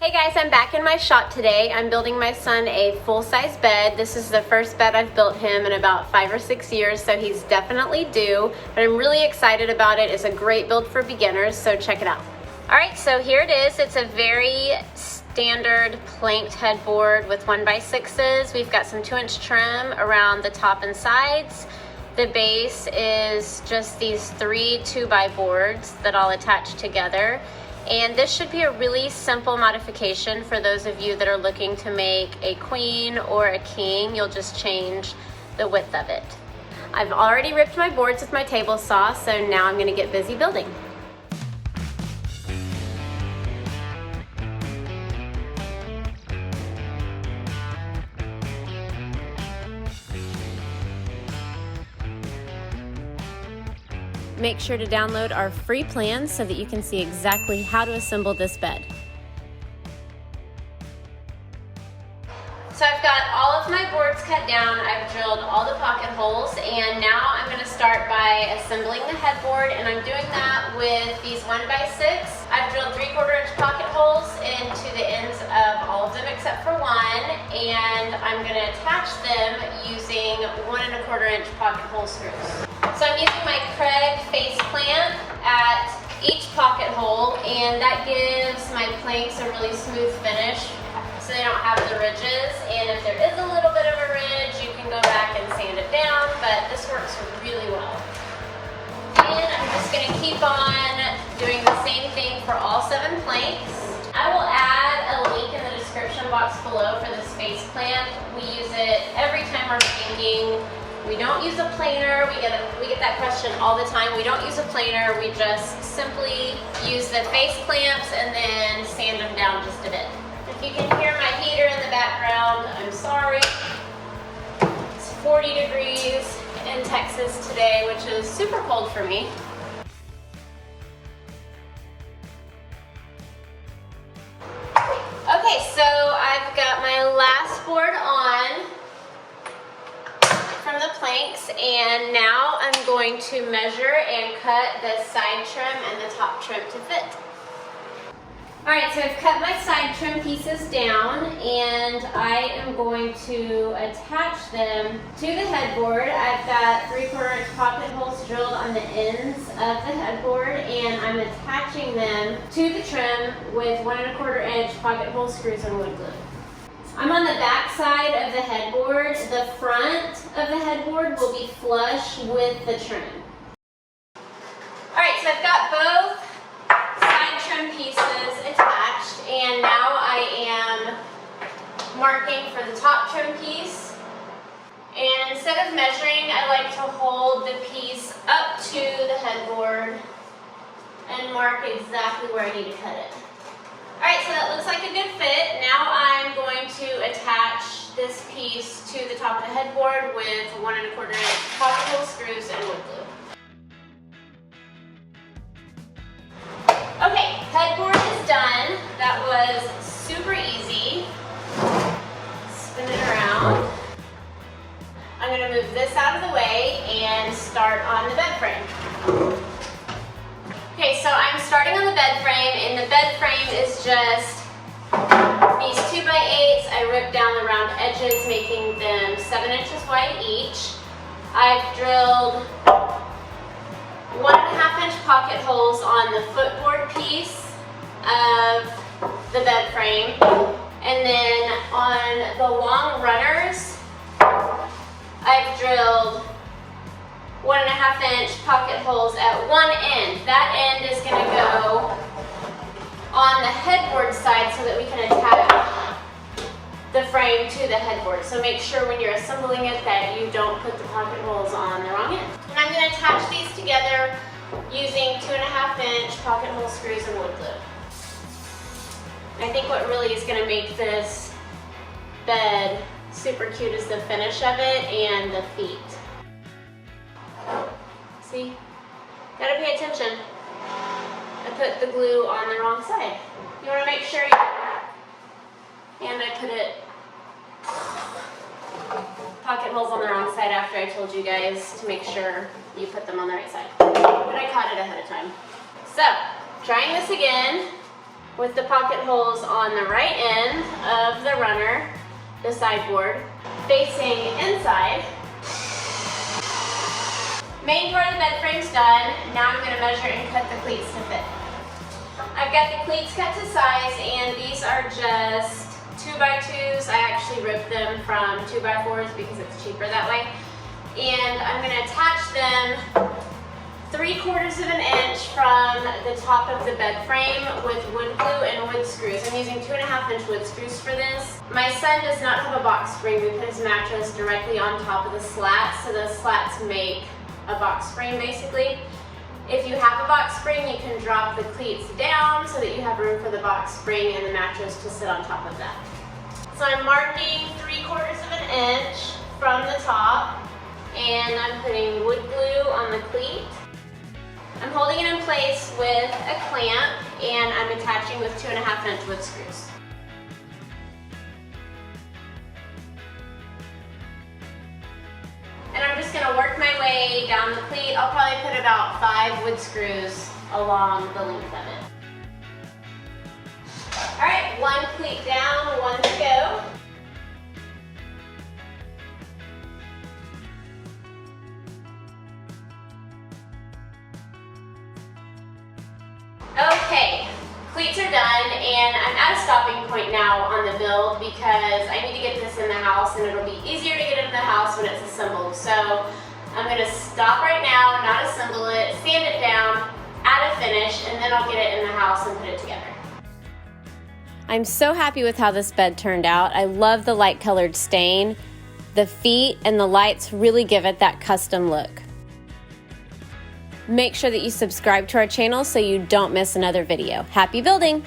Hey guys, I'm back in my shop today. I'm building my son a full-size bed. This is the first bed I've built him in about 5 or 6 years, so he's definitely due, but I'm really excited about it. It's a great build for beginners, so check it out. All right, so here it is. It's a very standard planked headboard with 1x6s. We've got some 2-inch trim around the top and sides. The base is just these 3 2x boards that I'll attach together. And this should be a really simple modification for those of you that are looking to make a queen or a king. You'll just change the width of it. I've already ripped my boards with my table saw, so now I'm gonna get busy building. Make sure to download our free plan so that you can see exactly how to assemble this bed. So I've got all of my boards cut down, I've drilled all the pocket holes, and now I'm going to start by assembling the headboard, and I'm doing that with these 1x6. I've drilled 3/4 inch pocket holes into the ends of all of them except for one, and I'm going to attach them using 1¼ inch pocket hole screws. So I'm using my Kreg face clamp at each pocket hole, and that gives my planks a really smooth finish so they don't have the ridges. And if there is a little bit of a ridge, you can go back and sand it down, but this works really well. And I'm just going to keep on doing the same thing for all 7 planks. I will add a link in the description box below for this face clamp. We use it every time we're painting. We don't use a planer. We get that question all the time. We don't use a planer. We just simply use the face clamps and then sand them down just a bit. If you can hear my heater in the background, I'm sorry. It's 40 degrees in Texas today, which is super cold for me. Okay, so I've got my last board on from the planks, and now I'm going to measure and cut the side trim and the top trim to fit. Alright, so I've cut my side trim pieces down, and I am going to attach them to the headboard. I've got 3/4 inch pocket holes drilled on the ends of the headboard, and I'm attaching them to the trim with 1¼ inch pocket hole screws and wood glue. I'm on the back side of the headboard. The front of the headboard will be flush with the trim. Alright, so I've got both side trim pieces attached, and now I am marking for the top trim piece. And instead of measuring, I like to hold the piece up to the headboard and mark exactly where I need to cut it. Alright, so that looks like a good fit. Now I'm going to attach this piece to the top of the headboard with 1¼ inch pocket hole screws and wood glue. Okay, headboard is done. That was super easy. Spin it around. I'm going to move this out of the way and start on the bed frame. Okay, so I'm starting on the bed frame, and the bed frame is just these 2x8s. I ripped down the round edges, making them 7 inches wide each. I've drilled 1½ inch pocket holes on the footboard piece of the bed frame, and then on the long runners, I've drilled 1½ inch pocket holes at one end. That end is going to go on the headboard side so that we can attach the frame to the headboard. So make sure when you're assembling it that you don't put the pocket holes on the wrong end. And I'm going to attach these together using 2½ inch pocket hole screws and wood glue. I think what really is going to make this bed super cute is the finish of it and the feet. See? Gotta pay attention. I put the glue on the wrong side. You want to make sure and I put it pocket holes on the wrong side after I told you guys to make sure you put them on the right side. But I caught it ahead of time. So, trying this again. with the pocket holes on the right end of the runner, the sideboard, facing inside. Main part of the bed frame's done. Now I'm going to measure and cut the cleats to fit. I've got the cleats cut to size, and these are just 2x2s. I actually ripped them from 2x4s because it's cheaper that way. And I'm going to attach them 3/4 of an inch from the top of the bed frame with wood glue and wood screws. I'm using 2.5-inch wood screws for this. My son does not have a box spring. We put his mattress directly on top of the slats, so the slats make a box spring basically. If you have a box spring, you can drop the cleats down so that you have room for the box spring and the mattress to sit on top of that. So I'm marking 3/4 of an inch from the top, and I'm putting wood glue on the cleat. I'm holding it in place with a clamp, and I'm attaching with 2.5-inch wood screws. And I'm just going to work my way down the cleat. I'll probably put about 5 wood screws along the length of it. All right, 1 cleat down, 1 to go. Okay, cleats are done, and I'm at a stopping point now on the build because I need to get this in the house, and it'll be easier to get it in the house when it's assembled. So I'm going to stop right now, not assemble it, sand it down, add a finish, and then I'll get it in the house and put it together. I'm so happy with how this bed turned out. I love the light colored stain. The feet and the lights really give it that custom look. Make sure that you subscribe to our channel so you don't miss another video. Happy building!